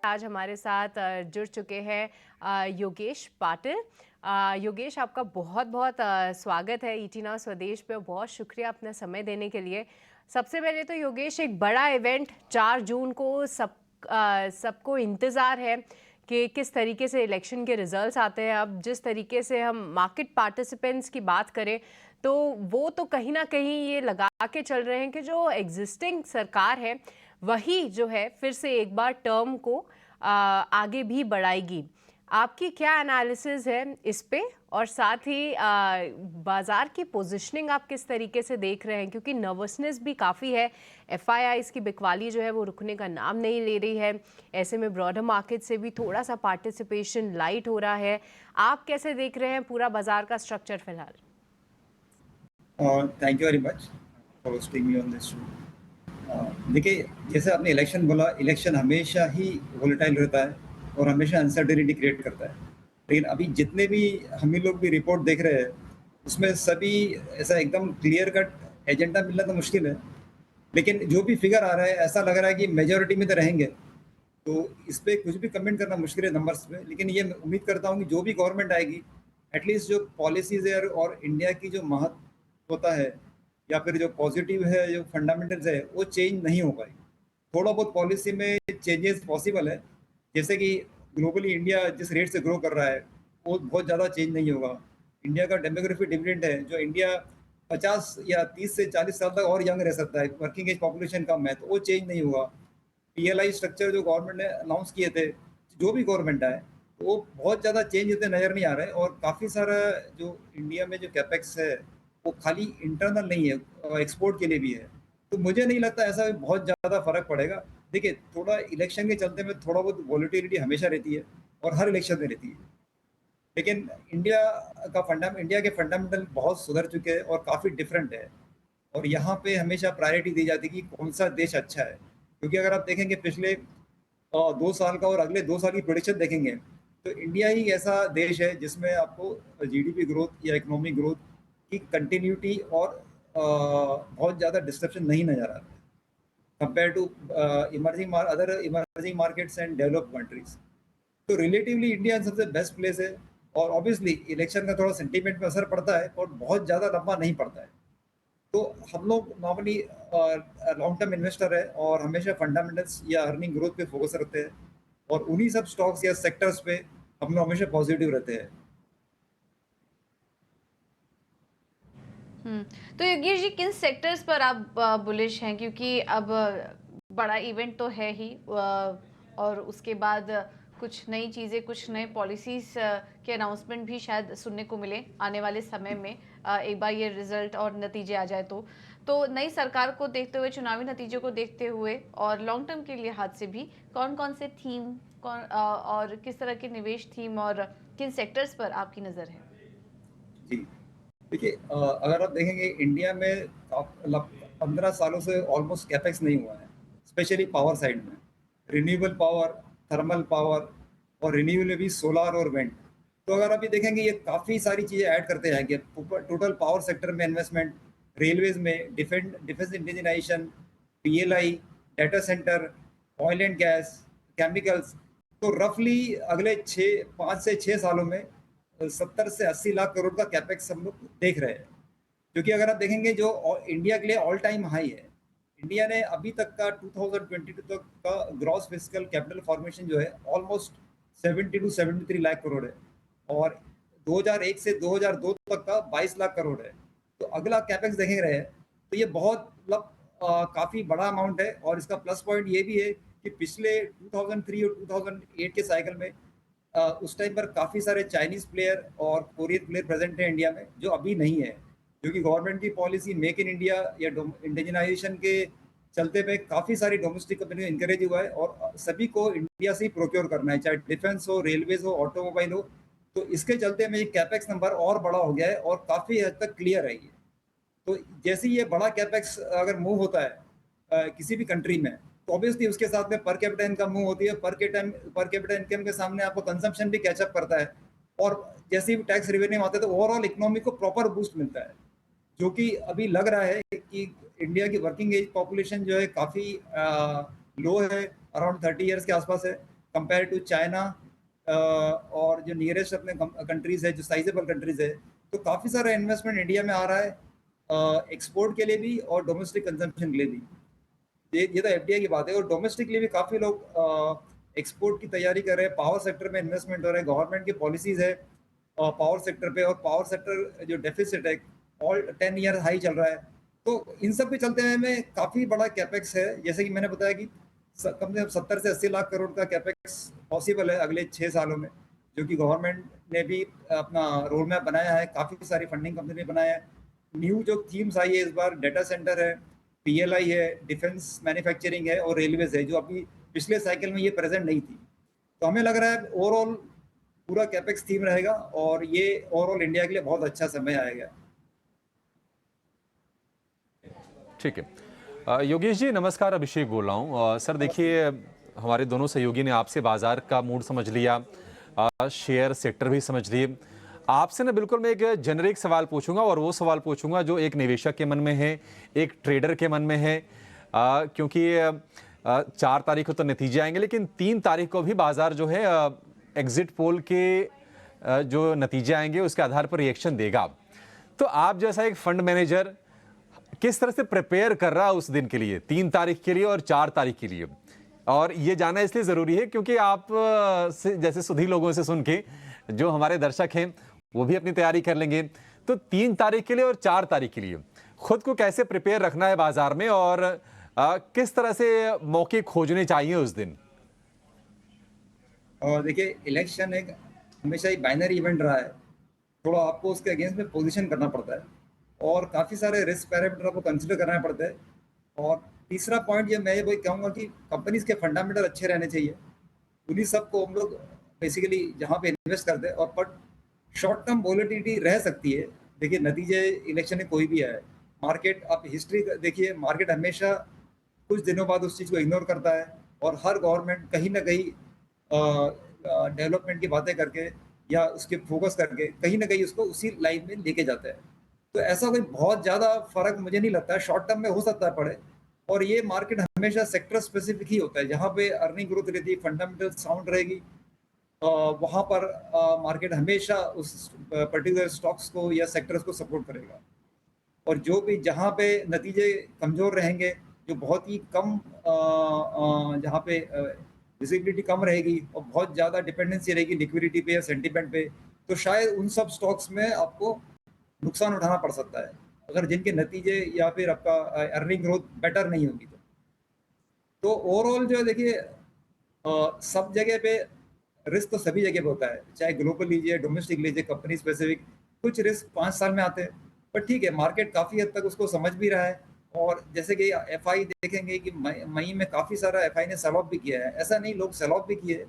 आज हमारे साथ जुड़ चुके हैं योगेश पाटिल। योगेश, आपका बहुत बहुत स्वागत है ईटी नाउ स्वदेश पे। बहुत शुक्रिया अपना समय देने के लिए। सबसे पहले तो योगेश, एक बड़ा इवेंट 4 जून को सबको इंतज़ार है कि किस तरीके से इलेक्शन के रिजल्ट्स आते हैं। अब जिस तरीके से हम मार्केट पार्टिसिपेंट्स की बात करें तो वो तो कहीं ना कहीं ये लगा के चल रहे हैं कि जो एग्जिस्टिंग सरकार है वही जो है फिर से एक बार टर्म को आगे भी बढ़ाएगी। आपकी क्या एनालिसिस है इस पे, और साथ ही बाजार की पोजीशनिंग आप किस तरीके से देख रहे हैं, क्योंकि नर्वसनेस भी काफ़ी है। एफआईआईज की बिकवाली जो है वो रुकने का नाम नहीं ले रही है। ऐसे में ब्रॉडर मार्केट से भी थोड़ा सा पार्टिसिपेशन लाइट हो रहा है। आप कैसे देख रहे हैं पूरा बाजार का स्ट्रक्चर फिलहाल? Thank you very much for hosting me on this show. देखिए, जैसे आपने इलेक्शन बोला, इलेक्शन हमेशा ही वोलेटाइल रहता है और हमेशा अनसर्टेनिटी क्रिएट करता है। लेकिन अभी जितने भी हम ही लोग भी रिपोर्ट देख रहे हैं, उसमें सभी ऐसा एकदम क्लियर कट एजेंडा मिलना तो मुश्किल है। लेकिन जो भी फिगर आ रहा है, ऐसा लग रहा है कि मेजोरिटी में तो रहेंगे। तो इस पे कुछ भी कमेंट करना मुश्किल है नंबर्स पे, लेकिन ये मैं उम्मीद करता हूँ कि जो भी गवर्नमेंट आएगी, एटलीस्ट जो पॉलिसीज है और इंडिया की जो महत्व होता है या फिर जो पॉजिटिव है, जो फंडामेंटल्स है, वो चेंज नहीं हो पाएगी। थोड़ा बहुत पॉलिसी में चेंजेस पॉसिबल है, जैसे कि ग्लोबली इंडिया जिस रेट से ग्रो कर रहा है वो बहुत ज़्यादा चेंज नहीं होगा। इंडिया का डेमोग्राफी डिविडेंड है, जो इंडिया 50 या 30 से 40 साल तक और यंग रह सकता है, वर्किंग एज पॉपुलेशन कम है, तो वो चेंज नहीं होगा। पीएलआई स्ट्रक्चर जो गवर्नमेंट ने अनाउंस किए थे, जो भी गवर्नमेंट आए, वो बहुत ज़्यादा चेंज होते नज़र नहीं आ रहे हैं। और काफ़ी सारा जो इंडिया में जो कैपेक्स है, वो खाली इंटरनल नहीं है, एक्सपोर्ट के लिए भी है। तो मुझे नहीं लगता ऐसा बहुत ज़्यादा फ़र्क पड़ेगा। देखिए, थोड़ा इलेक्शन के चलते में थोड़ा बहुत वॉलीटिलिटी हमेशा रहती है और हर इलेक्शन में रहती है। लेकिन इंडिया के फंडामेंटल बहुत सुधर चुके हैं और काफ़ी डिफरेंट है। और यहाँ पे हमेशा प्रायोरिटी दी जाती है कि कौन सा देश अच्छा है। क्योंकि अगर आप देखेंगे पिछले 2 साल का और अगले 2 साल की प्रोडिक्शन देखेंगे, तो इंडिया ही ऐसा देश है जिसमें आपको जीडीपी ग्रोथ या इकोनॉमिक ग्रोथ की कंटिन्यूटी और बहुत ज़्यादा डिस्ट्रप्शन नहीं नजर आता compare to other emerging markets and developed countries. तो रिलेटिवली इंडिया सबसे बेस्ट प्लेस है। और ऑब्वियसली इलेक्शन का थोड़ा सेंटीमेंट में असर पड़ता है और बहुत ज़्यादा लंबा नहीं पड़ता है। तो हम लोग नॉर्मली लॉन्ग टर्म इन्वेस्टर है और हमेशा फंडामेंटल्स या अर्निंग ग्रोथ पे फोकस रखते हैं, और उन्हीं सब स्टॉक्स या सेक्टर्स पे हम लोग हमेशा पॉजिटिव रहते हैं। हुँ। तो योगेश जी, किन सेक्टर्स पर आप बुलिश हैं? क्योंकि अब बड़ा इवेंट तो है ही, और उसके बाद कुछ नई चीज़ें, कुछ नए पॉलिसीज़ के अनाउंसमेंट भी शायद सुनने को मिले आने वाले समय में, एक बार ये रिजल्ट और नतीजे आ जाए तो। तो नई सरकार को देखते हुए, चुनावी नतीजों को देखते हुए और लॉन्ग टर्म के लिहाज से भी कौन-कौन से थीम और किस तरह के निवेश थीम और किन सेक्टर्स पर आपकी नज़र है? जी, देखिए, अगर आप देखेंगे इंडिया में 15 सालों से ऑलमोस्ट कैपेक्स नहीं हुआ है, स्पेशली पावर साइड में। रिन्यूएबल पावर, थर्मल पावर और रिन्यूएबल में भी सोलार और विंड। तो अगर आप ये देखेंगे, ये काफ़ी सारी चीज़ें ऐड करते जाएंगे। टोटल पावर सेक्टर में इन्वेस्टमेंट, रेलवेज में defence indigenisation, PLI, data centre, oil and gas, chemicals. तो रफली अगले 5 से 6 सालों में 70 से 80 लाख करोड़ का कैपेक्स हम लोग देख रहे हैं। क्योंकि अगर आप देखेंगे, जो इंडिया के लिए ऑल टाइम हाई है। इंडिया ने अभी तक का 2022 तक का ग्रॉस फिस्कल कैपिटल फॉर्मेशन जो है ऑलमोस्ट 70 to 73 लाख करोड़ है। और 2001 से 2002 तक का 22 लाख करोड़ है। तो अगला कैपेक्स देख रहे हैं, तो ये बहुत मतलब काफ़ी बड़ा अमाउंट है। और इसका प्लस पॉइंट ये भी है कि पिछले 2003 और 2008 के साइकिल में उस टाइम पर काफ़ी सारे चाइनीज़ प्लेयर और कोरियन प्लेयर प्रेजेंट हैं इंडिया में, जो अभी नहीं है। क्योंकि गवर्नमेंट की पॉलिसी मेक इन इंडिया या इंडिजिनाइजेशन के चलते में काफ़ी सारी डोमेस्टिक कंपनी इंकरेज हुआ है और सभी को इंडिया से ही प्रोक्योर करना है, चाहे डिफेंस हो, रेलवेज हो, ऑटोमोबाइल हो। तो इसके चलते में ये कैपेक्स नंबर और बड़ा हो गया है और काफ़ी हद तक क्लियर है ये। तो जैसे ही ये बड़ा कैपेक्स अगर मूव होता है किसी भी कंट्री में, तो ऑब्वियसली उसके साथ में पर कैपिटा इनकम मूव होती है। पर कैपिटा इनकम के सामने आपको कंजम्पशन भी कैचअप करता है। और जैसे ही टैक्स रेवेन्यू आते हैं, तो ओवरऑल इकोनॉमी को प्रॉपर बूस्ट मिलता है। जो कि अभी लग रहा है कि इंडिया की वर्किंग एज पॉपुलेशन जो है काफ़ी लो है, अराउंड 30 ईयर्स के आसपास है। कंपेयर टू चाइना और जो नियरेस्ट अपने कंट्रीज है, जो साइजेबल कंट्रीज है, तो काफ़ी सारा इन्वेस्टमेंट इंडिया में आ रहा है, एक्सपोर्ट के लिए भी और डोमेस्टिक कंजम्पशन के लिए भी। ये तो एफडीआई की बात है, और डोमेस्टिकली भी काफ़ी लोग एक्सपोर्ट की तैयारी कर रहे हैं। पावर सेक्टर में इन्वेस्टमेंट हो रहा है, गवर्नमेंट की पॉलिसीज़ है पावर सेक्टर पे, और पावर सेक्टर जो डेफिसिट है ऑल 10 ईयर हाई चल रहा है। तो इन सब के चलते हमें काफ़ी बड़ा कैपेक्स है, जैसे कि मैंने बताया कि कम से कम 70 से 80 लाख करोड़ का कैपेक्स पॉसिबल है अगले 6 सालों में, जो कि गवर्नमेंट ने भी अपना रोड मैप बनाया है, काफ़ी सारी फंडिंग कंपनी ने बनाया है। न्यू जो थीम्स आई है इस बार, डेटा सेंटर है, पीएलआई है, डिफेंस मैन्युफैक्चरिंग है और रेलवेज है, जो अभी पिछले साइकिल में ये प्रेजेंट नहीं थी। तो हमें लग रहा है ओवरऑल पूरा कैपेक्स थीम रहेगा और ये ओवरऑल इंडिया के लिए बहुत अच्छा समय आएगा। ठीक है। योगेश जी नमस्कार, अभिषेक बोल रहा हूँ। सर देखिए, हमारे दोनों सहयोगी ने आपसे बाजार का मूड समझ लिया, शेयर सेक्टर भी समझ लिए। आपसे ना बिल्कुल मैं एक जेनरिक सवाल पूछूंगा, और वो सवाल पूछूंगा जो एक निवेशक के मन में है, एक ट्रेडर के मन में है, क्योंकि 4 तारीख को तो नतीजे आएंगे, लेकिन 3 तारीख को भी बाजार जो है एग्जिट पोल के जो नतीजे आएंगे उसके आधार पर रिएक्शन देगा। तो आप जैसा एक फंड मैनेजर किस तरह से प्रिपेयर कर रहा है उस दिन के लिए, 3 तारीख के लिए और 4 तारीख के लिए? और ये जानना इसलिए ज़रूरी है क्योंकि आप जैसे सुधी लोगों से सुन के जो हमारे दर्शक हैं वो भी अपनी तैयारी कर लेंगे। तो 3 तारीख के लिए और 4 तारीख के लिए खुद को कैसे प्रिपेयर रखना है बाजार में, और किस तरह से मौके खोजने चाहिए उस दिन? और देखिए, इलेक्शन एक हमेशा ही बाइनरी इवेंट रहा है, थोड़ा आपको उसके अगेंस्ट में पोजीशन करना पड़ता है और काफ़ी सारे रिस्क पैरामीटर आपको कंसिडर करना पड़ता है। और तीसरा पॉइंट मैं ये वही कहूँगा कि कंपनीज के फंडामेंटल अच्छे रहने चाहिए। उन्हीं सबको हम लोग बेसिकली जहाँ पे इन्वेस्ट करते हैं, और बट शॉर्ट टर्म वोलेटिलिटी रह सकती है। देखिए, नतीजे इलेक्शन में कोई भी आए, मार्केट आप हिस्ट्री देखिए, मार्केट हमेशा कुछ दिनों बाद उस चीज़ को इग्नोर करता है, और हर गवर्नमेंट कहीं ना कहीं डेवलपमेंट की बातें करके या उसके फोकस करके कहीं ना कहीं उसको उसी लाइन में लेके जाता है। तो ऐसा कोई बहुत ज़्यादा फर्क मुझे नहीं लगता है, शॉर्ट टर्म में हो सकता है पड़े, और ये मार्केट हमेशा सेक्टर स्पेसिफिक ही होता है। जहाँ पे अर्निंग ग्रोथ रहती है, फंडामेंटल साउंड रहेगी, वहाँ पर मार्केट हमेशा उस पर्टिकुलर स्टॉक्स को या सेक्टर्स को सपोर्ट करेगा। और जो भी जहाँ पे नतीजे कमज़ोर रहेंगे, जो बहुत ही कम जहाँ पे विजिबिलिटी कम रहेगी और बहुत ज़्यादा डिपेंडेंसी रहेगी लिक्विडिटी पे या सेंटीमेंट पे, तो शायद उन सब स्टॉक्स में आपको नुकसान उठाना पड़ सकता है, अगर जिनके नतीजे या फिर आपका अर्निंग ग्रोथ बेटर नहीं होगी। तो ओवरऑल जो है देखिए, सब जगह पे रिस्क तो सभी जगह पे होता है, चाहे ग्लोबल लीजिए, डोमेस्टिक लीजिए, कंपनी स्पेसिफिक। कुछ रिस्क 5 साल में आते हैं, पर ठीक है, मार्केट काफ़ी हद तक उसको समझ भी रहा है। और जैसे कि एफआई देखेंगे कि मई में काफ़ी सारा एफआई ने सेल ऑफ भी किया है, ऐसा नहीं लोग सेल ऑफ भी किए,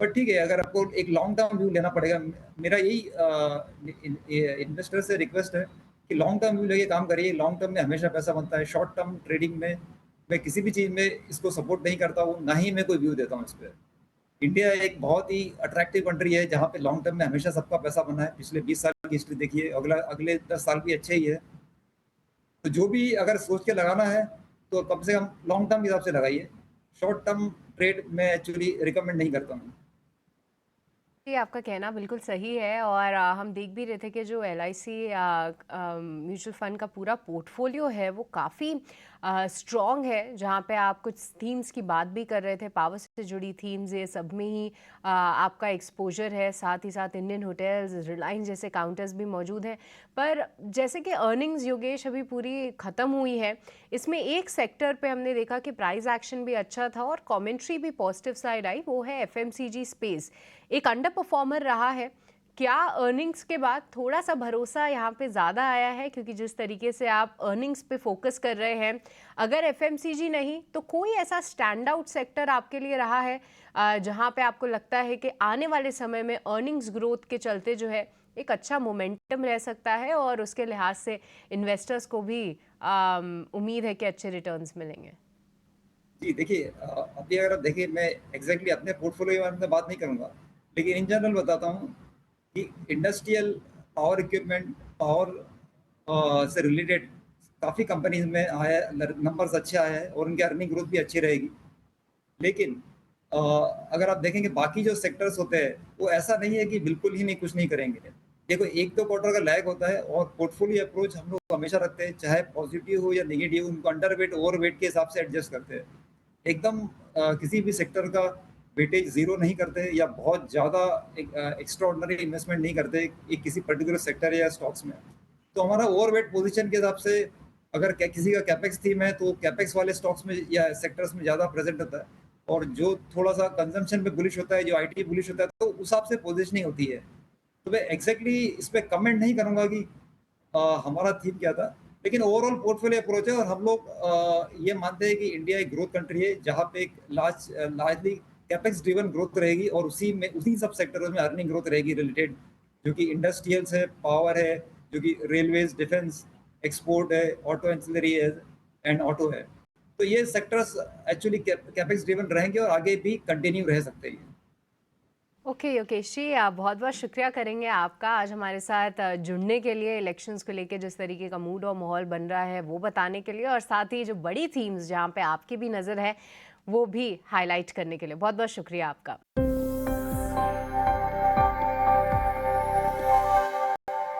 पर ठीक है, अगर आपको एक लॉन्ग टर्म व्यू लेना पड़ेगा। मेरा यही इन्वेस्टर से रिक्वेस्ट है कि लॉन्ग टर्म व्यू लेके काम करिए। लॉन्ग टर्म में हमेशा पैसा बनता है। शॉर्ट टर्म ट्रेडिंग में मैं किसी भी चीज़ में इसको सपोर्ट नहीं करता हूँ, ना ही मैं कोई व्यू देता हूँ इस पर। इंडिया एक बहुत ही अट्रैक्टिव कंट्री है जहाँ पे लॉन्ग टर्म में हमेशा सबका पैसा बना है। पिछले 20 साल की हिस्ट्री देखिए, अगले 10 साल भी अच्छे ही है। तो जो भी अगर सोच के लगाना है तो कम से कम लॉन्ग टर्म के हिसाब से लगाइए। शॉर्ट टर्म ट्रेड मैं एक्चुअली रिकमेंड नहीं करता हूँ। ये आपका कहना बिल्कुल सही है, और हम देख भी रहे थे कि जो LIC म्यूचुअल फंड का पूरा पोर्टफोलियो है वो काफ़ी स्ट्रॉन्ग है, जहाँ पे आप कुछ थीम्स की बात भी कर रहे थे, पावर से जुड़ी थीम्स, ये सब में ही आपका एक्सपोजर है। साथ ही साथ इंडियन होटल्स, रिलायंस जैसे काउंटर्स भी मौजूद हैं। पर जैसे कि अर्निंग्स योगेश अभी पूरी ख़त्म हुई है, इसमें एक सेक्टर पे हमने देखा कि प्राइस एक्शन भी अच्छा था और कमेंट्री भी पॉजिटिव साइड आई, वो है FMCG स्पेस, एक अंडर परफॉर्मर रहा है। क्या अर्निंग्स के बाद थोड़ा सा भरोसा यहाँ पे ज़्यादा आया है, क्योंकि जिस तरीके से आप अर्निंग्स पे फोकस कर रहे हैं, अगर FMCG नहीं तो कोई ऐसा स्टैंड आउट सेक्टर आपके लिए रहा है जहाँ पे आपको लगता है कि आने वाले समय में अर्निंग्स ग्रोथ के चलते जो है एक अच्छा मोमेंटम रह सकता है और उसके लिहाज से इन्वेस्टर्स को भी उम्मीद है कि अच्छे रिटर्न्स मिलेंगे? जी देखिए, अभी अगर आप देखिए, मैं एग्जैक्टली अपने पोर्टफोलियो के बारे में बात नहीं करूँगा, लेकिन इन जनरल बताता हूँ कि इंडस्ट्रियल पावर इक्विपमेंट, पावर से रिलेटेड काफ़ी कंपनीज में आया, नंबर्स अच्छे आए हैं और उनकी अर्निंग ग्रोथ भी अच्छी रहेगी। लेकिन अगर आप देखेंगे बाकी जो सेक्टर्स होते हैं वो ऐसा नहीं है कि बिल्कुल ही नहीं कुछ नहीं करेंगे। देखो 1-2 क्वार्टर का लैग होता है और पोर्टफोलियो अप्रोच हम लोग हमेशा रखते हैं, चाहे पॉजिटिव हो या नेगेटिव, उनको अंडरवेट, ओवरवेट के हिसाब से एडजस्ट करते हैं। एकदम किसी भी सेक्टर का वेटेज ज़ीरो नहीं करते या बहुत ज़्यादा एक्स्ट्राऑर्डिनरी इन्वेस्टमेंट नहीं करते एक किसी पर्टिकुलर सेक्टर या स्टॉक्स में। तो हमारा ओवरवेट पोजीशन के हिसाब से अगर किसी का कैपेक्स थीम है तो कैपेक्स वाले स्टॉक्स में या सेक्टर्स में ज़्यादा प्रेजेंट होता है, और जो थोड़ा-सा कंजम्पशन पे बुलिश होता है, जो आईटी बुलिश होता है, तो उस हिसाब से पोजीशनिंग होती है। तो मैं एग्ज़ैक्टली इस पे कमेंट नहीं करूँगा कि हमारा थीम क्या था, लेकिन ओवरऑल पोर्टफोलियो अप्रोच है और हम लोग ये मानते हैं कि इंडिया एक ग्रोथ कंट्री है, जहाँ पे एक लार्जली कैपेक्स ड्रिवन ग्रोथ रहेगी और उसी सब सेक्टरों में अर्निंग ग्रोथ रहेगी रिलेटेड, जो कि इंडस्ट्रियल्स है, पावर है, जो कि रेलवेज़, डिफेंस, एक्सपोर्ट है, ऑटो एंसिलरी है एंड ऑटो है। तो ये सेक्टर्स एक्चुअली कैपेक्स ड्रिवन रहेंगे और आगे भी कंटिन्यू रह सकते हैं। ओके योगेश जी, आप बहुत बहुत शुक्रिया करेंगे आपका आज हमारे साथ जुड़ने के लिए, इलेक्शंस को लेके जिस तरीके का मूड और माहौल बन रहा है वो बताने के लिए, और साथ ही जो बड़ी थीम्स जहाँ पे आपकी भी नज़र है वो भी हाईलाइट करने के लिए। बहुत बहुत शुक्रिया आपका।